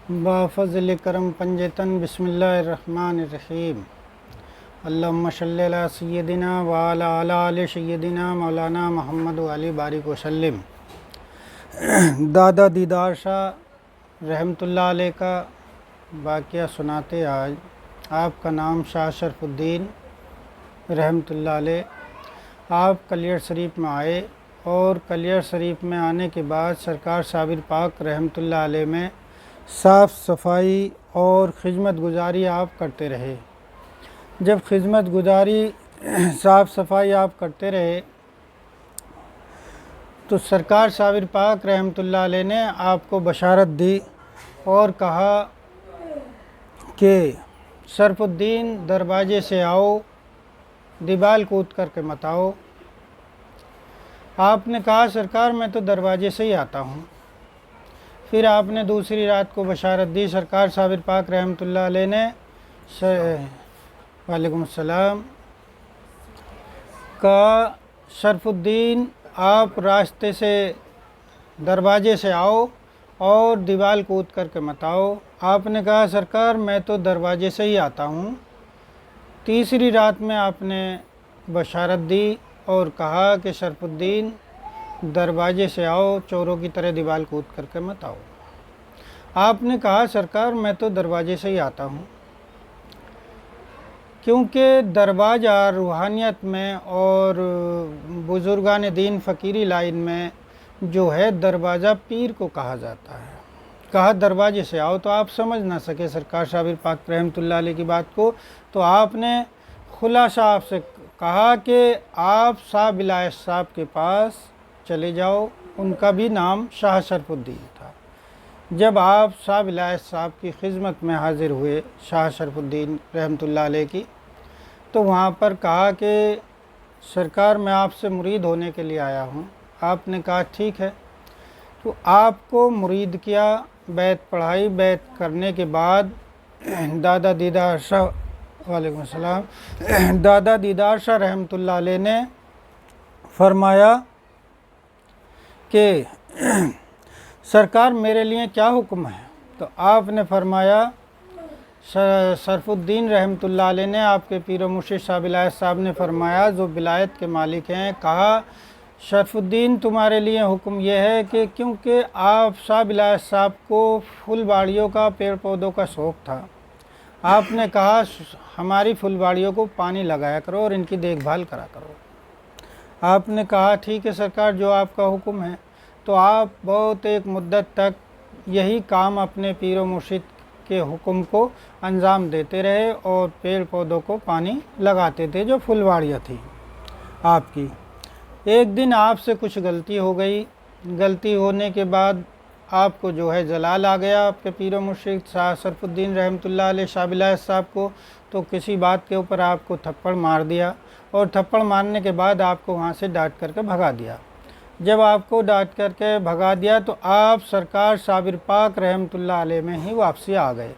बाफ़ज़ल करम पंजतन बिस्मिल्लाहिर्रहमानिर्रहीम। अल्लाहुम्मा सल्लि अला सय्यदिना व अला आलि सय्यदिना मौलाना मोहम्मद व अली बारिक वसल्लम। दादा दीदार शाह रहमतुल्लाह अलैह का वाक़या सुनाते। आज आपका नाम शाह शरफुद्दीन रहमतुल्लाह अलैह। आप कलियर शरीफ में आए और कलियर शरीफ में आने के बाद सरकार साबिर पाक रहमतुल्लाह अलैह में साफ़ सफाई और खिदमत गुजारी आप करते रहे। जब खिदमत गुजारी साफ़ सफाई आप करते रहे तो सरकार साबिर पाक रहमतुल्लाह अलैह ने आपको बशारत दी और कहा कि शरफुद्दीन दरवाजे से आओ, दीवाल कूद करके मत आओ। आपने कहा सरकार मैं तो दरवाजे से ही आता हूँ। फिर आपने दूसरी रात को बशारत दी। सरकार साबिर पाक रहमतुल्लाह अलैह ने वालेकुम अस्सलाम का शरफुद्दीन आप रास्ते से दरवाजे से आओ और दीवार कूद करके मत आओ। आपने कहा सरकार मैं तो दरवाजे से ही आता हूँ। तीसरी रात में आपने बशारत दी और कहा कि शरफुद्दीन दरवाजे से आओ, चोरों की तरह दीवार कूद करके मत आओ। आपने कहा सरकार मैं तो दरवाजे से ही आता हूँ, क्योंकि दरवाज़ा रूहानियत में और बुज़ुर्गान दीन फ़कीरी लाइन में जो है दरवाज़ा पीर को कहा जाता है। कहा दरवाजे से आओ, तो आप समझ ना सके सरकार साबिर पाक रहमतुल्लाह अलैह की बात को। तो आपने खुलासा आपसे कहा कि आप शाह बिलायत साहब के पास चले जाओ। उनका भी नाम शाह शरफुद्दीन था। जब आप शाह बिलायत साहब की खिदमत में हाज़िर हुए शाह शरफुद्दीन रहमतुल्लाह अलैह की, तो वहाँ पर कहा कि सरकार मैं आपसे मुरीद होने के लिए आया हूँ। आपने कहा ठीक है। तो आपको मुरीद किया, बैत पढ़ाई। बैत करने के बाद दादा दीदार शाह वालेकुम अस्सलाम दादा दीदार शाह रहमतुल्लाह अलैह ने फरमाया कि सरकार मेरे लिए क्या हुक्म है। तो आपने फरमाया शरफुद्दीन रहमतुल्लाह अलैह ने आपके पीर मुर्शिद शाह बिलायत साहब ने फरमाया जो बिलायत के मालिक हैं, कहा शरफुद्दीन तुम्हारे लिए हुक्म यह है कि क्योंकि आप शाह बिलायत साहब को फुलवाड़ियों का पेड़ पौधों का शौक़ था। आपने कहा हमारी फुलवाड़ियों को पानी लगाया करो और इनकी देखभाल करा करो। आपने कहा ठीक है सरकार जो आपका हुक्म है। तो आप बहुत एक मुद्दत तक यही काम अपने पीर व मुर्शिद के हुक्म को अंजाम देते रहे और पेड़ पौधों को पानी लगाते थे जो फुलवाड़ियाँ थी आपकी। एक दिन आपसे कुछ गलती हो गई। गलती होने के बाद आपको जो है जलाल आ गया आपके पीर व मुर्शिद शाह शरफुद्दीन रहमतुल्लाह अलैह शाह बिलायत साहब को। तो किसी बात के ऊपर आपको थप्पड़ मार दिया और थप्पड़ मारने के बाद आपको वहाँ से डांट करके भगा दिया। जब आपको डांट करके भगा दिया तो आप सरकार साबिर पाक रहमतुल्लाह अलैह में ही वापसी आ गए।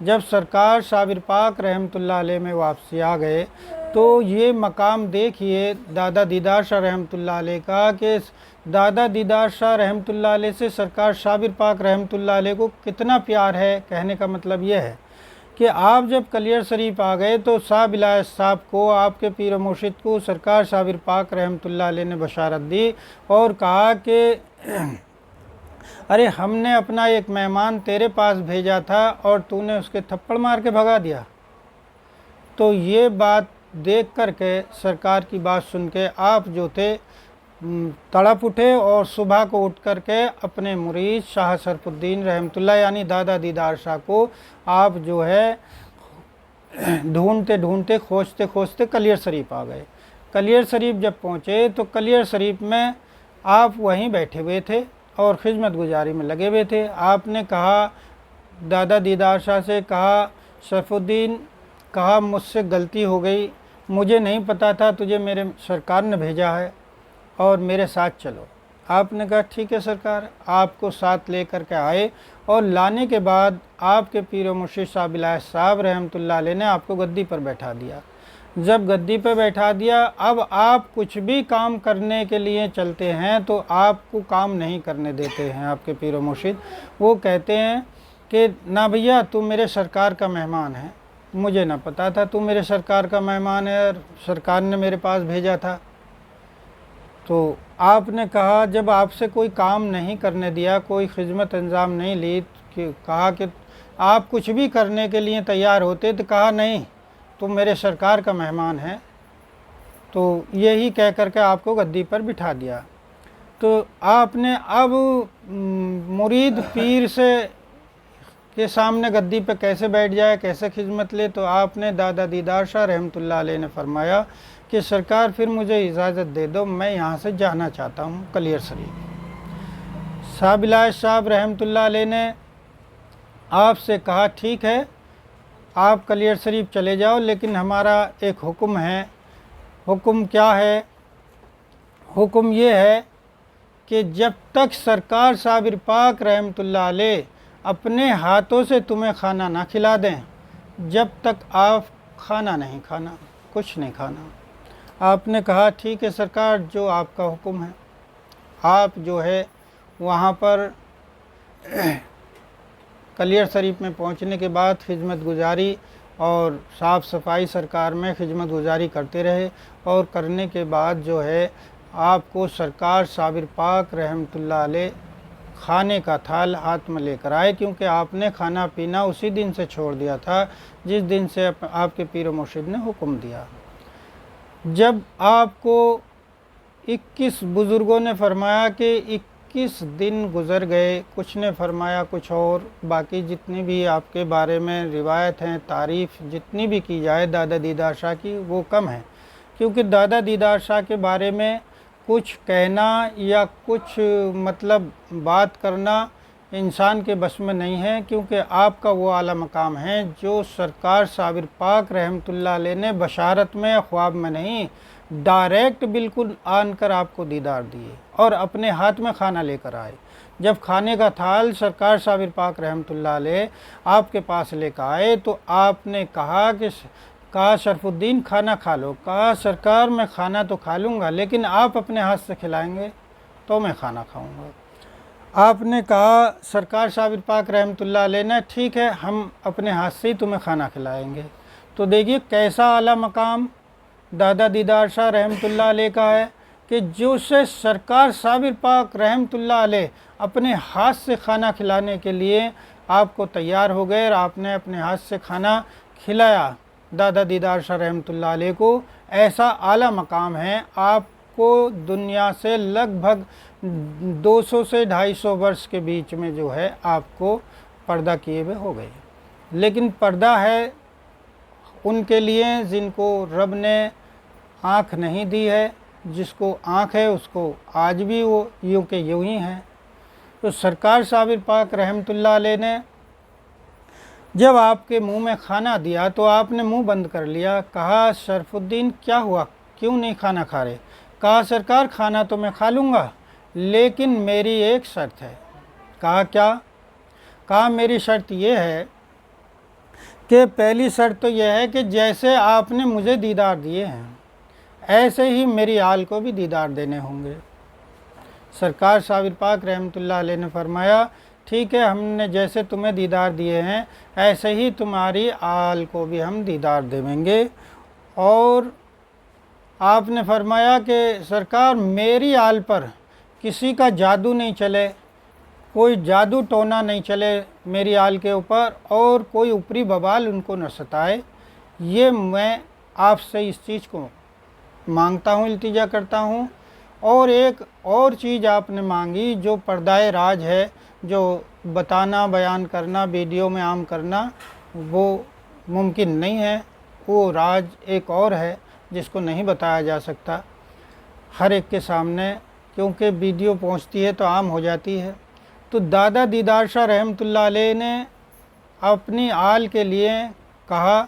जब सरकार साबिर पाक रहमतुल्लाह अलैह में वापसी आ गए तो ये मकाम देखिए दादा दीदार शाह रहमतुल्लाह अलैह का कि दादा दीदार शाह रहमतुल्लाह अलैह से सरकार साबिर पाक रहमतुल्लाह अलैह को कितना प्यार है। कहने का मतलब यह है कि आप जब कलियर शरीफ आ गए तो शाह बिलायत साहब को, आपके पीर मुर्शिद को सरकार साबिर पाक रहमतुल्लाह अलैह ने बशारत दी और कहा कि अरे हमने अपना एक मेहमान तेरे पास भेजा था और तूने उसके थप्पड़ मार के भगा दिया। तो ये बात देख कर के सरकार की बात सुन के आप जो थे तड़प उठे और सुबह को उठ कर के अपने मुरीद शाह शरफुद्दीन रहमतुल्लाह यानी दादा दीदार शाह को आप जो है ढूंढते ढूंढते खोजते खोजते कलियर शरीफ आ गए। कलियर शरीफ जब पहुँचे तो कलियर शरीफ में आप वहीं बैठे हुए थे और खिदमत गुजारी में लगे हुए थे। आपने कहा दादा दीदार शाह से, कहा शरफुद्दीन, कहा मुझसे गलती हो गई, मुझे नहीं पता था तुझे मेरे सरकार ने भेजा है और मेरे साथ चलो। आपने कहा ठीक है सरकार। आपको साथ ले कर के आए और लाने के बाद आपके पीर मुर्शिद शाह बिलायत साहब रहमतुल्लाह अलैह ने आपको गद्दी पर बैठा दिया। जब गद्दी पर बैठा दिया, अब आप कुछ भी काम करने के लिए चलते हैं तो आपको काम नहीं करने देते हैं आपके पीर मुर्शिद। वो कहते हैं کہ ना भैया तू मेरे सरकार का मेहमान है, मुझे ना पता था तू मेरे सरकार का मेहमान है और सरकार ने मेरे पास भेजा था। तो आपने कहा जब आपसे कोई काम नहीं करने दिया, कोई खिदमत अंजाम नहीं ली, कि कहा कि आप कुछ भी करने के लिए तैयार होते, तो कहा नहीं तुम मेरे सरकार का मेहमान है, तो यही कह कर के आपको गद्दी पर बिठा दिया। तो आपने अब मुरीद पीर से के सामने गद्दी पे कैसे बैठ जाए, कैसे खिदमत ले, तो आपने दादा दीदार शाह रहमतुल्लाह अलैह ने फरमाया कि सरकार फिर मुझे इजाज़त दे दो, मैं यहाँ से जाना चाहता हूँ कलियर शरीफ। शाह बिलायत साहब रहमतुल्लाह अलैह ने आपसे कहा ठीक है आप कलियर शरीफ चले जाओ, लेकिन हमारा एक हुक्म है। हुक्म क्या है? हुक्म ये है कि जब तक सरकार साबिर पाक रहमतुल्लाह अलैह अपने हाथों से तुम्हें खाना ना खिला दें, जब तक आप खाना नहीं खाना, कुछ नहीं खाना। आपने कहा ठीक है सरकार, जो आपका हुक्म है। आप जो है वहाँ पर कलियर शरीफ में पहुँचने के बाद खिदमत गुजारी और साफ़ सफाई सरकार में खिदमत गुजारी करते रहे, और करने के बाद जो है आपको सरकार साबिर पाक रहमतुल्लाह अलैह खाने का थाल हाथ में लेकर आए, क्योंकि आपने खाना पीना उसी दिन से छोड़ दिया था जिस दिन से आपके पीर मुर्शिद ने हुक्म दिया। जब आपको 21 बुज़ुर्गों ने फरमाया कि 21 दिन गुज़र गए, कुछ ने फरमाया कुछ और, बाकी जितनी भी आपके बारे में रिवायत हैं, तारीफ़ जितनी भी की जाए दादा दीदार शाह की वो कम है, क्योंकि दादा दीदार शाह के बारे में कुछ कहना या कुछ मतलब बात करना इंसान के बस में नहीं है, क्योंकि आपका वो आला मकाम है जो सरकार साबिर पाक रहमतुल्लाह अलैह ने बशारत में या ख्वाब में नहीं, डायरेक्ट बिल्कुल आनकर आपको दीदार दिए और अपने हाथ में खाना लेकर आए। जब खाने का थाल सरकार साबिर पाक रहमतुल्लाह अलैह आपके पास लेकर आए तो आपने कहा शरफुद्दीन खाना खा लो। कहा सरकार मैं खाना तो खा लूँगा, लेकिन आप अपने हाथ से खिलाएंगे तो मैं खाना खाऊंगा। आपने कहा सरकार साबिर पाक रहमतुल्लाह अलैह ने ठीक है हम अपने हाथ से ही तुम्हें खाना खिलाएंगे। तो देखिए कैसा आला मकाम दादा दीदार शाह रहमतुल्लाह अलैह का है कि जो से सरकार साबिर पाक रहमतुल्लाह अलैह अपने हाथ से खाना खिलाने के लिए आपको तैयार हो गए और आपने अपने हाथ से खाना खिलाया दादा दीदार शाह रहमतुल्लाह अलैह को। ऐसा आला मकाम है, आपको दुनिया से लगभग 200 से 250 वर्ष के बीच में जो है आपको पर्दा किए हुए हो गए। लेकिन पर्दा है उनके लिए जिनको रब ने आँख नहीं दी है, जिसको आँख है उसको आज भी वो यूँ के यूँ ही हैं। तो सरकार साबिर पाक रहमतुल्लाह अलैह ने जब आपके मुंह में खाना दिया तो आपने मुंह बंद कर लिया। कहा शरफुद्दीन क्या हुआ, क्यों नहीं खाना खा रहे? कहा सरकार खाना तो मैं खा लूँगा, लेकिन मेरी एक शर्त है। कहा क्या? कहा मेरी शर्त ये है कि पहली शर्त तो यह है कि जैसे आपने मुझे दीदार दिए हैं ऐसे ही मेरी आल को भी दीदार देने होंगे। सरकार साबिर पाक रहमतुल्लाह अलैह ने फरमाया ठीक है, हमने जैसे तुम्हें दीदार दिए हैं ऐसे ही तुम्हारी आल को भी हम दीदार देंगे। और आपने फरमाया कि सरकार मेरी आल पर किसी का जादू नहीं चले, कोई जादू टोना नहीं चले मेरी आल के ऊपर, और कोई ऊपरी बवाल उनको न सताए। ये मैं आपसे इस चीज़ को मांगता हूँ, इल्तिजा करता हूँ। और एक और चीज़ आपने मांगी जो पर्दाए राज है, जो बताना बयान करना वीडियो में आम करना वो मुमकिन नहीं है। वो राज एक और है जिसको नहीं बताया जा सकता हर एक के सामने, क्योंकि वीडियो पहुंचती है तो आम हो जाती है। तो दादा दीदार शाह रहमतुल्लाह अलैह ने अपनी आल के लिए कहा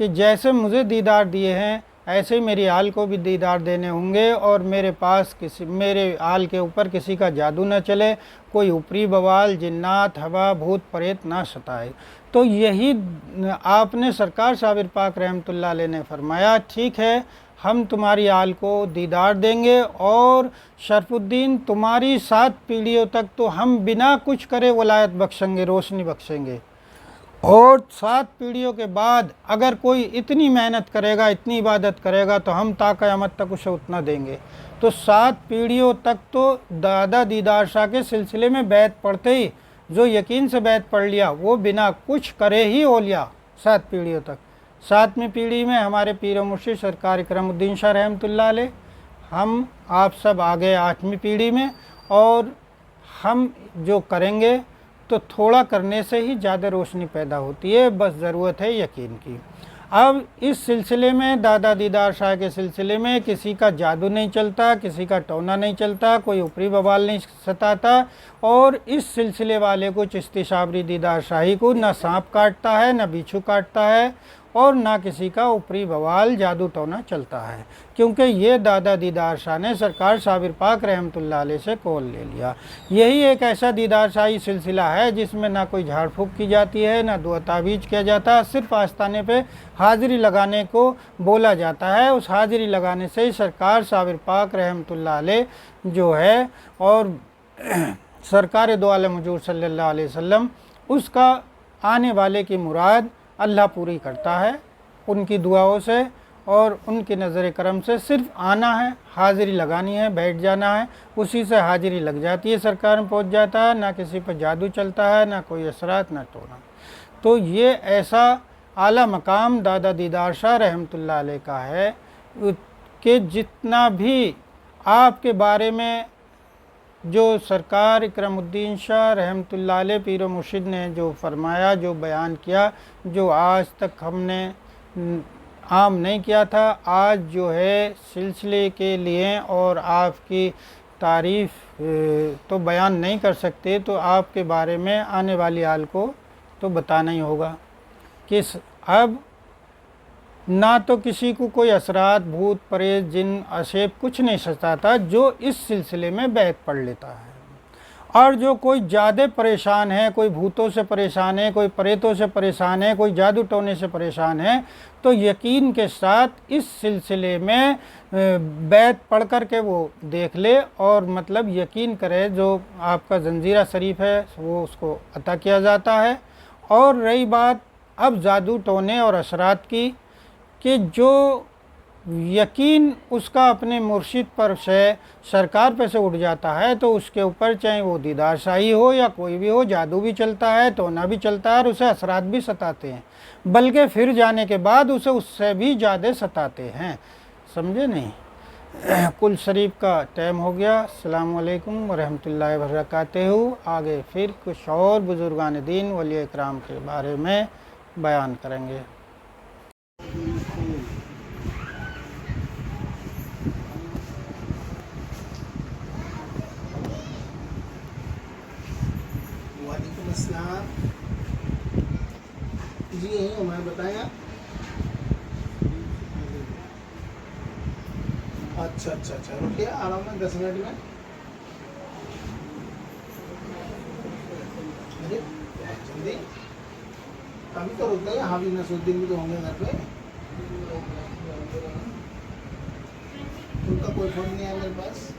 कि जैसे मुझे दीदार दिए हैं ऐसे ही मेरी आल को भी दीदार देने होंगे, और मेरे आल के ऊपर किसी का जादू न चले, कोई ऊपरी बवाल जिन्नात हवा भूत प्रेत ना सताए। तो यही आपने सरकार साबिर पाक रहमतुल्लाह अलैह ने फरमाया ठीक है ہم تمہاری آل کو دیدار دیں گے، اور شرف الدین تمہاری 7 پیڑھیوں تک تو ہم بنا کچھ کرے ولایت بخشیں گے، روشنی بخشیں گے، اور 7 پیڑھیوں کے بعد اگر کوئی اتنی محنت کرے گا، اتنی عبادت کرے گا تو ہم تا قیامت تک اسے اتنا دیں گے۔ تو 7 پیڑھیوں تک تو دادا دیدار شاہ کے سلسلے میں بیعت پڑھتے ہی جو یقین سے بیعت پڑھ لیا وہ بنا کچھ کرے ہی اولیا 7 پیڑھیوں تک۔ 7ویں پیڑھی میں ہمارے پیر و مرشد سرکار اکرم الدین شاہ رحمۃ اللہ علیہ، ہم آپ سب آگے 8ویں پیڑھی میں، اور ہم جو کریں گے تو تھوڑا کرنے سے ہی زیادہ روشنی پیدا ہوتی ہے، بس ضرورت ہے یقین کی۔ اب اس سلسلے میں دادا دیدار شاہ کے سلسلے میں کسی کا جادو نہیں چلتا، کسی کا ٹونا نہیں چلتا، کوئی اوپری بوال نہیں ستاتا، اور اس سلسلے والے کو چشتی شابری دیدار شاہی کو نہ سانپ کاٹتا ہے، نہ بیچھو کاٹتا ہے، اور نہ کسی کا اوپری بوال جادو ٹونا چلتا ہے، کیونکہ یہ دادا دیدار شاہ نے سرکار صابر پاک رحمۃ اللہ علیہ سے کول لے لیا۔ یہی ایک ایسا دیدار شاہی سلسلہ ہے جس میں نہ کوئی جھاڑ پھونک کی جاتی ہے، نہ دعا تعویذ کیا جاتا ہے، صرف آستانے پہ حاضری لگانے کو بولا جاتا ہے۔ اس حاضری لگانے سے ہی سرکار صابر پاک رحمۃ اللہ علیہ جو ہے اور سرکار دو عالم حضور صلی اللہ علیہ وسلم اس کا آنے والے کی مراد اللہ پوری کرتا ہے ان کی دعاؤں سے، اور ان کی نظر کرم سے صرف آنا ہے، حاضری لگانی ہے، بیٹھ جانا ہے، اسی سے حاضری لگ جاتی ہے، سرکار میں پہنچ جاتا ہے، نہ کسی پہ جادو چلتا ہے، نہ کوئی اثرات، نہ ٹونا۔ تو یہ ایسا اعلیٰ مقام دادا دیدار شاہ رحمۃ اللہ علیہ کا ہے کہ جتنا بھی آپ کے بارے میں جو سرکار اکرم الدین شاہ رحمۃ اللہ علیہ پیر و مرشد نے جو فرمایا، جو بیان کیا، جو آج تک ہم نے عام نہیں کیا تھا، آج جو ہے سلسلے کے لیے اور آپ کی تعریف تو بیان نہیں کر سکتے، تو آپ کے بارے میں آنے والی حال کو تو بتانا ہی ہوگا کہ اب نہ تو کسی کو کوئی اثرات، بھوت پریت، جن عشیب کچھ نہیں ستاتا جو اس سلسلے میں بیعت پڑھ لیتا ہے، اور جو کوئی زیادہ پریشان ہے، کوئی بھوتوں سے پریشان ہے، کوئی پریتوں سے پریشان ہے، کوئی جادو ٹونے سے پریشان ہے، تو یقین کے ساتھ اس سلسلے میں بیعت پڑھ کر کے وہ دیکھ لے، اور مطلب یقین کرے جو آپ کا زنجیرہ شریف ہے وہ اس کو عطا کیا جاتا ہے۔ اور رہی بات اب جادو ٹونے اور اثرات کی، کہ جو یقین اس کا اپنے مرشد پر سے سرکار پہ سے اٹھ جاتا ہے تو اس کے اوپر چاہے وہ دیدار شاہی ہو یا کوئی بھی ہو، جادو بھی چلتا ہے، ٹونا بھی چلتا ہے، اور اسے اثرات بھی ستاتے ہیں، بلکہ پھر جانے کے بعد اسے اس سے بھی زیادہ ستاتے ہیں، سمجھے نہیں؟ کل شریف کا ٹائم ہو گیا۔ السلام علیکم ورحمۃ اللہ وبرکاتہ۔ آگے پھر کچھ اور بزرگان دین ولی اکرام کے بارے میں بیان کریں گے۔ وعلیکم السلام جی، یہی ہوں میں، بتائیں آپ۔ اچھا اچھا اچھا، رکیے آ رہا ہوں میں 10 منٹ میں۔ ارے جلدی ابھی تو رک گئے، حافظ نصرالدین بھی تو ہوں گے گھر پہ، ان کا کوئی فون نہیں ہے میرے پاس۔